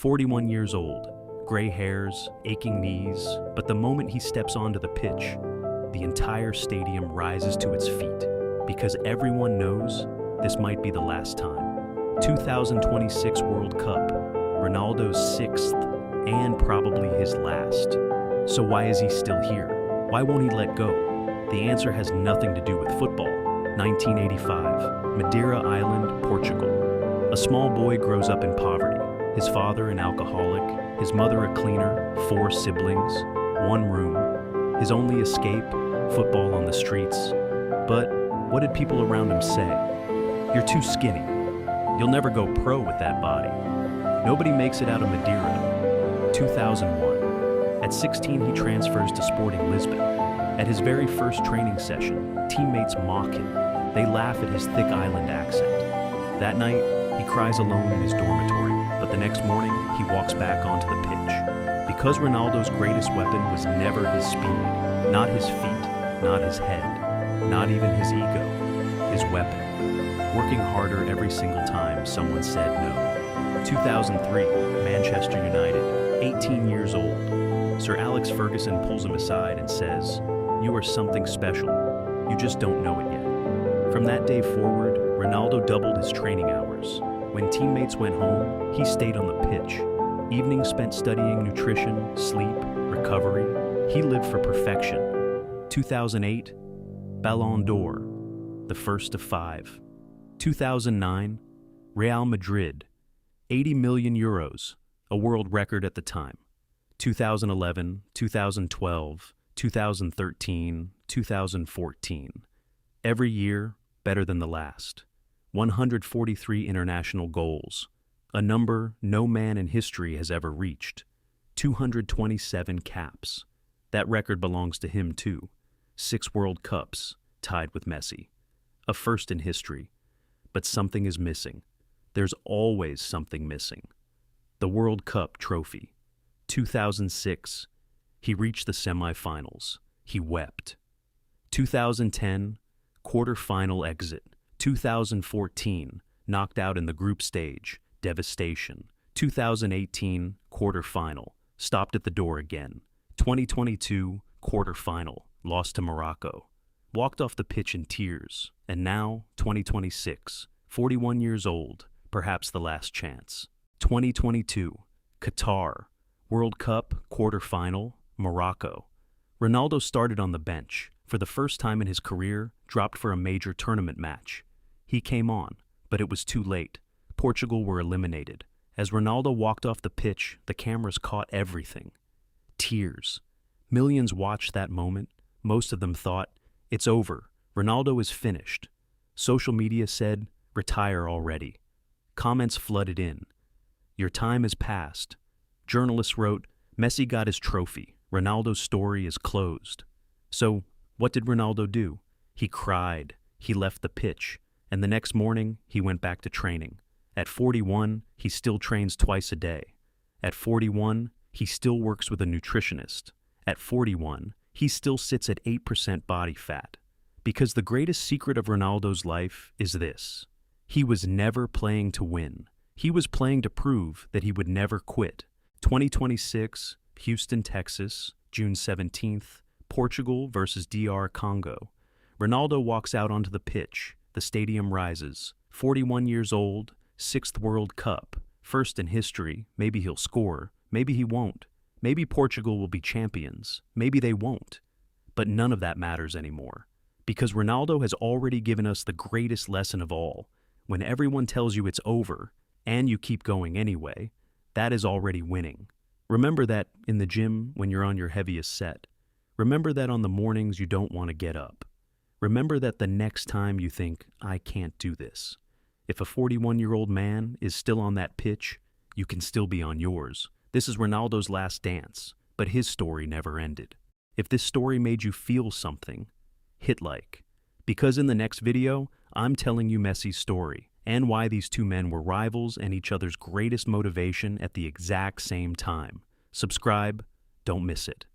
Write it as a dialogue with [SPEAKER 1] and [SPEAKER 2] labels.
[SPEAKER 1] 41 years old, gray hairs, aching knees, but the moment he steps onto the pitch, the entire stadium rises to its feet because everyone knows this might be the last time. 2026 World Cup, Ronaldo's sixth and probably his last. So why is he still here? Why won't he let go? The answer has nothing to do with football. 1985, Madeira Island, Portugal. A small boy grows up in poverty. His father an alcoholic, his mother a cleaner, 4 siblings, 1 room. His only escape, football on the streets. But what did people around him say? You're too skinny. You'll never go pro with that body. Nobody makes it out of Madeira. 2001. At 16, he transfers to Sporting Lisbon. At his very first training session, teammates mock him. They laugh at his thick island accent. That night, he cries alone in his dormitory, but the next morning, he walks back onto the pitch. Because Ronaldo's greatest weapon was never his speed, not his feet, not his head, not even his ego, his weapon. Working harder every single time someone said no. 2003, Manchester United, 18 years old. Sir Alex Ferguson pulls him aside and says, "You are something special. You just don't know it yet." From that day forward, Ronaldo doubled his training hours. When teammates went home, he stayed on the pitch. Evenings spent studying nutrition, sleep, recovery. He lived for perfection. 2008, Ballon d'Or, the first of 5. 2009, Real Madrid, 80 million euros, a world record at the time. 2011, 2012, 2013, 2014. Every year, better than the last. 143 international goals, a number no man in history has ever reached. 227 caps. That record belongs to him too. 6 World Cups, tied with Messi. A first in history. But something is missing. There's always something missing. The World Cup trophy. 2006, he reached the semifinals. He wept. 2010, quarter-final exit. 2014, knocked out in the group stage. Devastation. 2018, quarter-final. Stopped at the door again. 2022, quarter-final. Lost to Morocco. Walked off the pitch in tears. And now, 2026, 41 years old, perhaps the last chance. 2022, Qatar, World Cup, quarter-final, Morocco. Ronaldo started on the bench. For the first time in his career, dropped for a major tournament match. He came on, but it was too late. Portugal were eliminated. As Ronaldo walked off the pitch, the cameras caught everything. Tears. Millions watched that moment. Most of them thought, it's over. Ronaldo is finished. Social media said, retire already. Comments flooded in. Your time has passed. Journalists wrote, Messi got his trophy. Ronaldo's story is closed. So, what did Ronaldo do? He cried. He left the pitch. And the next morning, he went back to training. At 41, he still trains twice a day. At 41, he still works with a nutritionist. At 41, he still sits at 8% body fat. Because the greatest secret of Ronaldo's life is this. He was never playing to win. He was playing to prove that he would never quit. 2026, Houston, Texas, June 17th, Portugal versus DR Congo. Ronaldo walks out onto the pitch. The stadium rises. 41 years old, 6th World Cup. First in history. Maybe he'll score. Maybe he won't. Maybe Portugal will be champions. Maybe they won't. But none of that matters anymore. Because Ronaldo has already given us the greatest lesson of all. When everyone tells you it's over, and you keep going anyway, that is already winning. Remember that in the gym when you're on your heaviest set. Remember that on the mornings you don't want to get up. Remember that the next time you think, I can't do this. If a 41-year-old man is still on that pitch, you can still be on yours. This is Ronaldo's last dance, but his story never ended. If this story made you feel something, hit like. Because in the next video, I'm telling you Messi's story and why these two men were rivals and each other's greatest motivation at the exact same time. Subscribe, don't miss it.